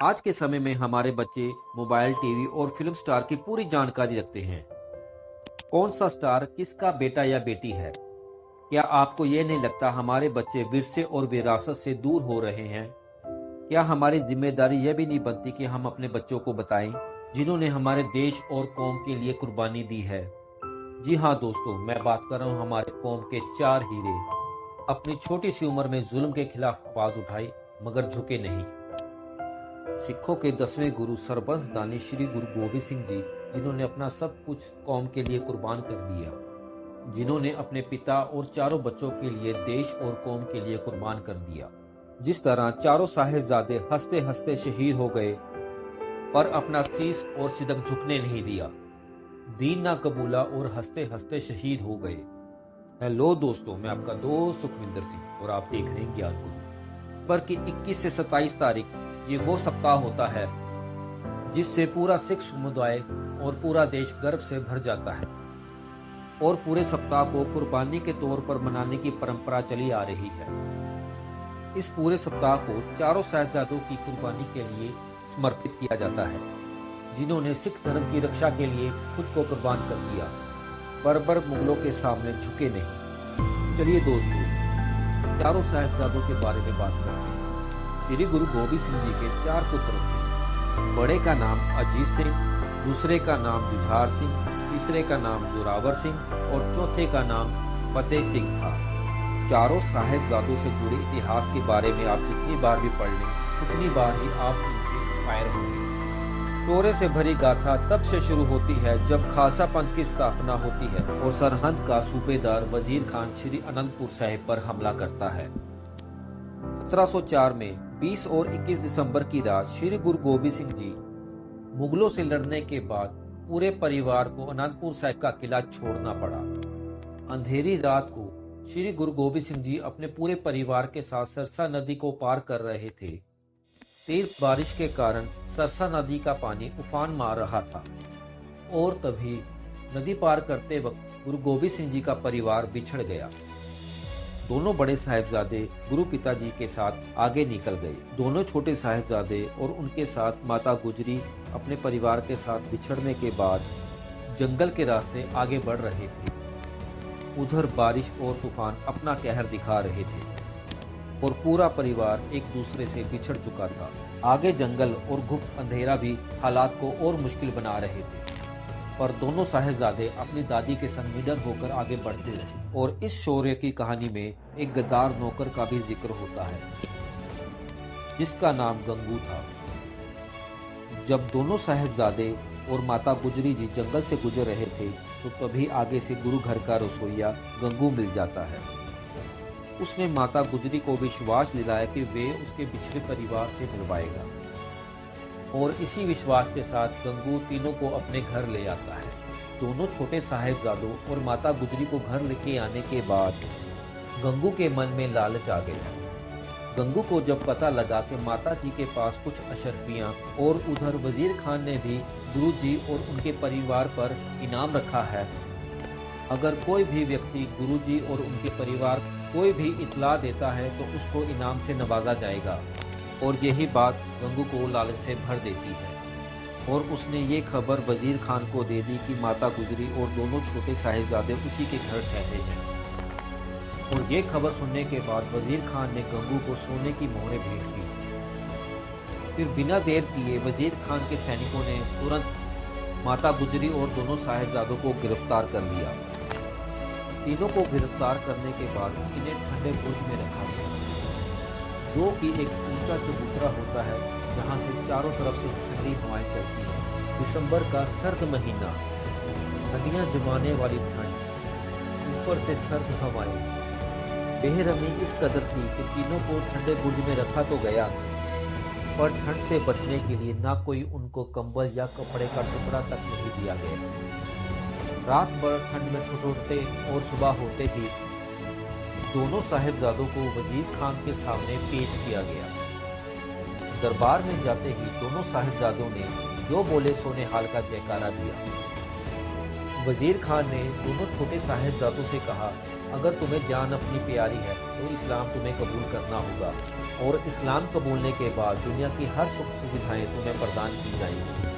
आज के समय में हमारे बच्चे मोबाइल, टीवी और फिल्म स्टार की पूरी जानकारी रखते हैं। कौन सा स्टार किसका बेटा या बेटी है? क्या आपको ये नहीं लगता हमारे बच्चे विरसे और विरासत से दूर हो रहे हैं? क्या हमारी जिम्मेदारी यह भी नहीं बनती कि हम अपने बच्चों को बताएं जिन्होंने हमारे देश और कौम के लिए कुर्बानी दी है? जी हाँ दोस्तों, मैं बात कर रहा हूँ हमारे कौम के 4 हीरे। अपनी छोटी सी उम्र में जुल्म के खिलाफ आवाज उठाई मगर झुके नहीं। सिखों के 10वें गुरु सरबंस दानी श्री गुरु गोबिंद सिंह जी, जिन्होंने अपना सब कुछ कौम के लिए कुर्बान कर दिया, जिन्होंने अपने पिता और चारों बच्चों के लिए देश और कौम के लिए कुर्बान कर दिया। जिस तरह चारों साहिबजादे हंसते हंसते शहीद हो गए पर अपना शीश और सिदक झुकने नहीं दिया, दीन ना कबूला और हंसते हंसते शहीद हो गए। हेलो दोस्तों, मैं आपका दोस्त सुखविंदर सिंह और आप देख रहे हैं ज्ञान गुरु। पर कि 21 से 27 तारीख ये वो सप्ताह होता है जिससे पूरा सिख समुदाय और पूरा देश गर्व से भर जाता है और पूरे सप्ताह को कुर्बानी के तौर पर मनाने की परंपरा चली आ रही है। इस पूरे सप्ताह को चारों साहिबजादों की कुर्बानी के लिए समर्पित किया जाता है, जिन्होंने सिख धर्म की रक्षा के लिए खुद को कुर्बान कर दिया, बर्बर मुगलों के सामने झुके नहीं। चलिए दोस्तों, चारों साहिबजादों के बारे में बात करते हैं। श्री गुरु गोबिंद सिंह जी के 4 पुत्र थे। बड़े का नाम अजीत सिंह, दूसरे का नाम जुझार सिंह, तीसरे का नाम जोरावर सिंह और चौथे का नाम फतेह सिंह था। चारों साहिबजादों से जुड़े इतिहास के बारे में आप जितनी बार भी पढ़ लें उतनी बार ही आप उनसे इंस्पायर होंगे। शौर्य से भरी गाथा तब से शुरू होती है जब खालसा पंथ की स्थापना होती है और सरहद का सूबेदार वजीर खान श्री अनंतपुर साहिब पर हमला करता है। 1704 में 20 और 21 दिसंबर की रात श्री गुरु गोबिंद सिंह जी मुगलों से लड़ने के बाद पूरे परिवार को अनंतपुर साहिब का किला छोड़ना पड़ा। अंधेरी रात को श्री गुरु गोबिंद सिंह जी अपने पूरे परिवार के साथ सरसा नदी को पार कर रहे थे। तेज बारिश के कारण सरसा नदी का पानी उफान मार रहा था और तभी नदी पार करते वक्त गुरु गोबिंद सिंह जी का परिवार बिछड़ गया। दोनों बड़े साहिबजादे गुरु पिताजी के साथ आगे निकल गए। दोनों छोटे साहिबजादे और उनके साथ माता गुजरी अपने परिवार के साथ बिछड़ने के बाद जंगल के रास्ते आगे बढ़ रहे थे। उधर बारिश और तूफान अपना कहर दिखा रहे थे और पूरा परिवार एक दूसरे से बिछड़ चुका था। आगे जंगल और गुप्त अंधेरा भी हालात को और मुश्किल बना रहे थे, पर दोनों साहिबजादे अपनी दादी के संग निडर होकर आगे बढ़ते रहे। और इस शौर्य की कहानी में एक गद्दार नौकर का भी जिक्र होता है जिसका नाम गंगू था। जब दोनों साहिबजादे और माता गुजरी जी जंगल से गुजर रहे थे तो तभी आगे से गुरु घर का रसोइया गंगू मिल जाता है। उसने माता गुजरी को विश्वास दिलाया कि वे उसके पिछले परिवार से मिलवाएगा और इसी विश्वास के साथ गंगू तीनों को अपने घर ले आता है। दोनों छोटे साहिबजादों और माता गुजरी को घर लेके आने के बाद गंगू के मन में लालच आ गया। गंगू को जब पता लगा कि माता जी के पास कुछ अशर्फियां और उधर वजीर खान ने भी गुरु जी और उनके परिवार पर इनाम रखा है, अगर कोई भी व्यक्ति गुरु जी और उनके परिवार कोई भी इत्तला देता है तो उसको इनाम से नवाजा जाएगा। और यही बात गंगू को लालच से भर देती है और उसने ये खबर वजीर खान को दे दी कि माता गुजरी और दोनों छोटे साहिबजादे उसी के घर ठहरे हैं। और ये खबर सुनने के बाद वजीर खान ने गंगू को सोने की मोहरें भेंट की। फिर बिना देर किए वजीर खान के सैनिकों ने तुरंत माता गुजरी और दोनों साहिबजादों को गिरफ्तार कर लिया। तीनों को गिरफ्तार करने के बाद इन्हें ठंडे बुर्ज में रखा गया, जो कि एक ऊंचा चबूतरा होता है जहां से चारों तरफ से ठंडी हवाएं चलती हैं। दिसंबर का सर्द महीना, हड्डियां जमाने वाली ठंड, ऊपर से सर्द हवाएं, बेरहमी इस कदर थी कि तीनों को ठंडे बुर्ज में रखा तो गया, पर ठंड से बचने के लिए ना कोई उनको कंबल या कपड़े का टुकड़ा तक नहीं दिया गया। रात भर ठंड में ठिठुरते और सुबह होते ही दोनों साहिबजादों को वजीर खान के सामने पेश किया गया। दरबार में जाते ही दोनों साहिबजादों ने जो बोले सोने हाल का जयकारा दिया। वजीर खान ने दोनों छोटे साहिबजादों से कहा, अगर तुम्हें जान अपनी प्यारी है तो इस्लाम तुम्हें कबूल करना होगा और इस्लाम कबूलने के बाद दुनिया की हर सुख सुविधाएं तुम्हें प्रदान की जाएंगी।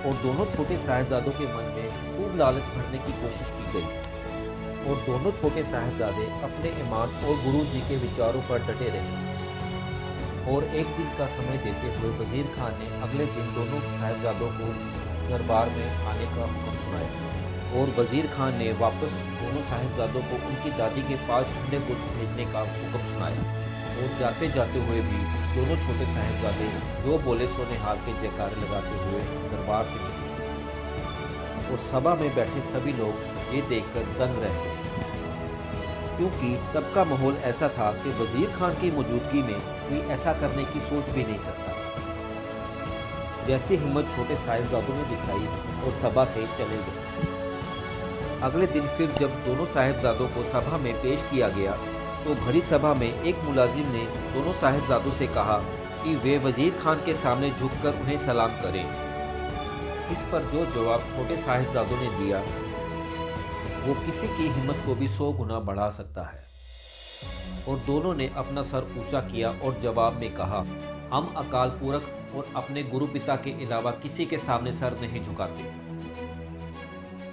और दोनों छोटे साहिबजादों के मन में खूब लालच भरने की कोशिश की गई और दोनों छोटे साहिबजादे अपने ईमान और गुरु जी के विचारों पर डटे रहे। और एक दिन का समय देते हुए वजीर खान ने अगले दिन दोनों साहिबजादों को दरबार में आने का हुक्म सुनाया और वजीर खान ने वापस दोनों साहिबजादों को उनकी दादी के पास ठंडे बुर्ज भेजने का हुक्म सुनाया। और जाते जाते हुए भी दोनों छोटे साहिबजादे जो बोले सो निहाल के जयकारे लगाते हुए दरबार से निकले। और सभा में बैठे सभी लोग ये देखकर दंग रह गए, क्योंकि तब का माहौल ऐसा था कि वजीर खान की मौजूदगी में कोई ऐसा करने की सोच भी नहीं सकता। जैसी हिम्मत छोटे साहिबजादों ने दिखाई और सभा से चले गए। अगले दिन फिर जब दोनों साहिबजादों को सभा में पेश किया गया तो भरी सभा में एक मुलाजिम ने दोनों साहिबजादों से कहा कि वे वजीर खान के सामने झुककर उन्हें सलाम करें। इस पर जो जवाब छोटे साहिबजादों ने दिया वो किसी की हिम्मत को भी 100 गुना बढ़ा सकता है। और दोनों ने अपना सर ऊंचा किया और जवाब में कहा, हम अकाल पुरख और अपने गुरु पिता के अलावा किसी के सामने सर नहीं झुकाते।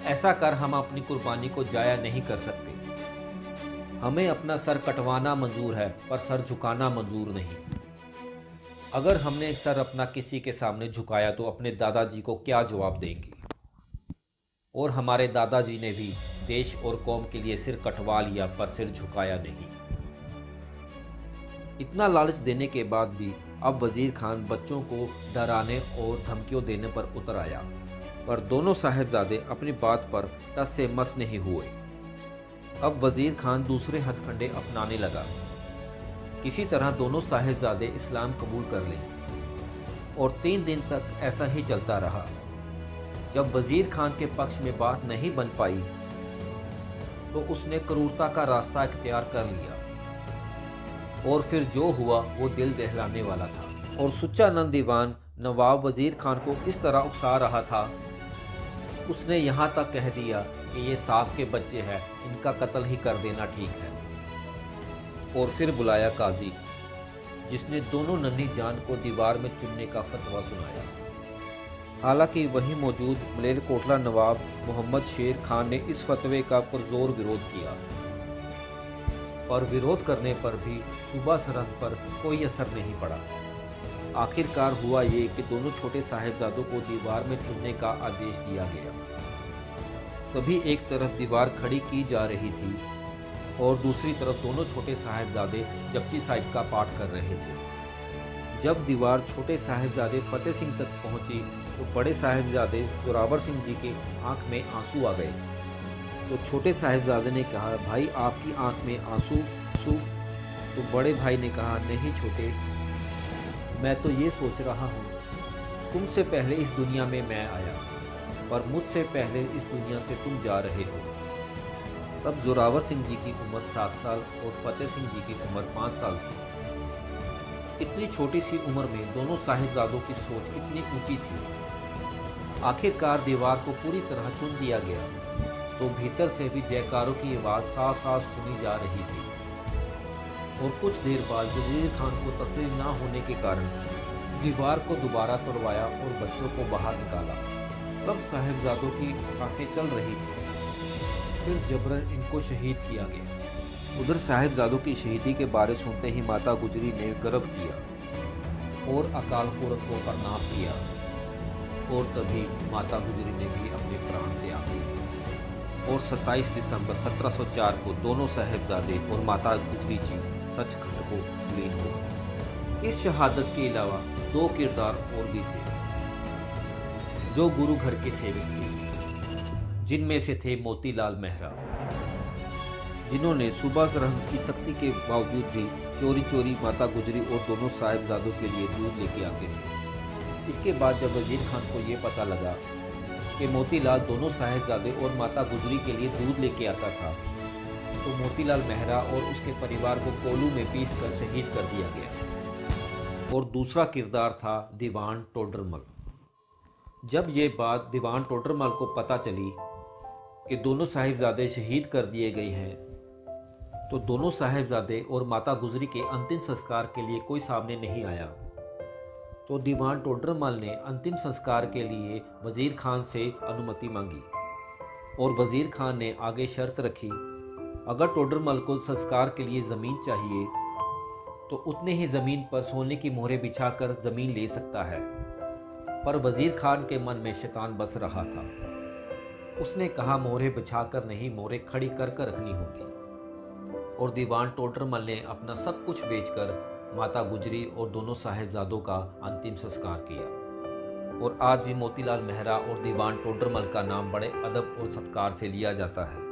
ऐसा कर हम अपनी कुर्बानी को जाया नहीं कर सकते। हमें अपना सर कटवाना मंजूर है पर सर झुकाना मंजूर नहीं। अगर हमने सर अपना किसी के सामने झुकाया तो अपने दादाजी को क्या जवाब देंगे। और हमारे दादाजी ने भी देश और कौम के लिए सिर कटवा लिया पर सिर झुकाया नहीं। इतना लालच देने के बाद भी अब वजीर खान बच्चों को डराने और धमकियों देने पर उतर आया, पर दोनों साहिबजादे अपनी बात पर टस से मस नहीं हुए। अब वजीर खान दूसरे हथकंडे अपनाने लगा। किसी तरह दोनों साहिबजादे इस्लाम कबूल कर लें और 3 दिन तक ऐसा ही चलता रहा। जब वजीर खान के पक्ष में बात नहीं बन पाई तो उसने क्रूरता का रास्ता इख्तियार कर लिया और फिर जो हुआ वो दिल दहलाने वाला था। और सुच्चानंद दीवान नवाब वजीर खान को इस तरह उकसा रहा था, उसने यहाँ तक कह दिया कि ये साहब के बच्चे हैं, इनका कत्ल ही कर देना ठीक है। और फिर बुलाया काजी, जिसने दोनों नन्ही जान को दीवार में चुनने का फतवा सुनाया। हालांकि वहीं मौजूद मलेरकोटला नवाब मोहम्मद शेर खान ने इस फतवे का पुरजोर विरोध किया, पर विरोध करने पर भी सूबा सरहद पर कोई असर नहीं पड़ा। आखिरकार हुआ ये कि दोनों छोटे साहिबजादों को दीवार में चुनने का आदेश दिया गया। तभी एक तरफ दीवार खड़ी की जा रही थी और दूसरी तरफ दोनों छोटे साहिबजादे जपजी साहिब का पाठ कर रहे थे। जब दीवार छोटे साहिबजादे फतेह सिंह तक पहुंची तो बड़े साहिबजादे जोरावर सिंह जी की आंख में आंसू आ गए। तो छोटे साहिबजादे ने कहा, भाई आपकी आंख में आंसू? तो बड़े भाई ने कहा, नहीं छोटे, मैं तो ये सोच रहा हूँ, तुमसे पहले इस दुनिया में मैं आया, पर मुझसे पहले इस दुनिया से तुम जा रहे हो। तब जोरावर सिंह जी की उम्र 7 साल और फतेह सिंह जी की उम्र 5 साल थी। इतनी छोटी सी उम्र में दोनों साहिबजादों की सोच कितनी ऊंची थी। आखिरकार दीवार को पूरी तरह चुन दिया गया तो भीतर से भी जयकारों की आवाज़ साफ साफ सुनी जा रही थी। और कुछ देर बाद वजीर खान को तस्लीम ना होने के कारण दीवार को दोबारा तोड़वाया और बच्चों को बाहर निकाला। तब साहिबजादों की सांसें चल रही थी। फिर जबरन इनको शहीद किया गया। उधर साहिबजादों की शहीदी के बारे सुनते ही माता गुजरी ने गर्व किया और अकाल पुरख को प्रणाम किया। और तभी माता गुजरी ने भी अपने प्राण त्याग दिए। और 27 दिसंबर 1704 को दोनों साहिबजादे और माता गुजरी जी सचखंड को विलीन हो गए। इस शहादत के अलावा 2 किरदार और भी थे जो गुरु घर के सेवक थे, जिनमें से थे मोतीलाल मेहरा, जिन्होंने सूबा सरहद की सख्ती के बावजूद भी चोरी चोरी माता गुजरी और दोनों साहिबजादों के लिए दूध लेके आते थे। इसके बाद जब वजीर खान को ये पता लगा कि मोतीलाल दोनों साहिबजादे और माता गुजरी के लिए दूध लेके आता था, तो मोतीलाल मेहरा और उसके परिवार को कोलू में पीस कर शहीद कर दिया गया। और दूसरा किरदार था दीवान टोडरमल। जब ये बात दीवान टोडरमल को पता चली कि दोनों साहिबजादे शहीद कर दिए गए हैं, तो दोनों साहिबजादे और माता गुजरी के अंतिम संस्कार के लिए कोई सामने नहीं आया। तो दीवान टोडरमल ने अंतिम संस्कार के लिए वजीर खान से अनुमति मांगी और वजीर खान ने आगे शर्त रखी, अगर टोडरमल को संस्कार के लिए ज़मीन चाहिए तो उतने ही ज़मीन पर सोने की मोहरें बिछाकर ज़मीन ले सकता है। पर वजीर खान के मन में शैतान बस रहा था। उसने कहा, मोहरें बिछाकर नहीं, मोहरें खड़ी कर कर रखनी होगी। और दीवान टोडरमल ने अपना सब कुछ बेचकर माता गुजरी और दोनों साहिबजादों का अंतिम संस्कार किया। और आज भी मोतीलाल मेहरा और दीवान टोडरमल का नाम बड़े अदब और सत्कार से लिया जाता है।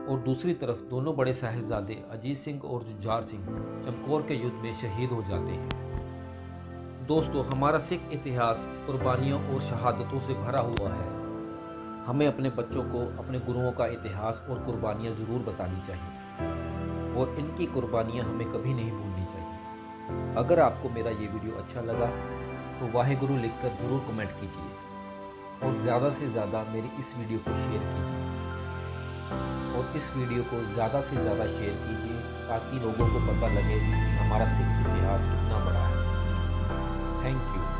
और दूसरी तरफ दोनों बड़े साहिबजादे अजीत सिंह और जुझार सिंह चमकौर के युद्ध में शहीद हो जाते हैं। दोस्तों, हमारा सिख इतिहास कुर्बानियों और शहादतों से भरा हुआ है। हमें अपने बच्चों को अपने गुरुओं का इतिहास और कुर्बानियाँ ज़रूर बतानी चाहिए और इनकी कुर्बानियाँ हमें कभी नहीं भूलनी चाहिए। अगर आपको मेरा ये वीडियो अच्छा लगा तो वाहेगुरु लिखकर ज़रूर कमेंट कीजिए और ज़्यादा से ज़्यादा मेरी इस वीडियो को शेयर कीजिए और इस वीडियो को ज़्यादा से ज़्यादा शेयर कीजिए ताकि लोगों को पता लगे कि हमारा सिख इतिहास कितना बड़ा है। Thank you.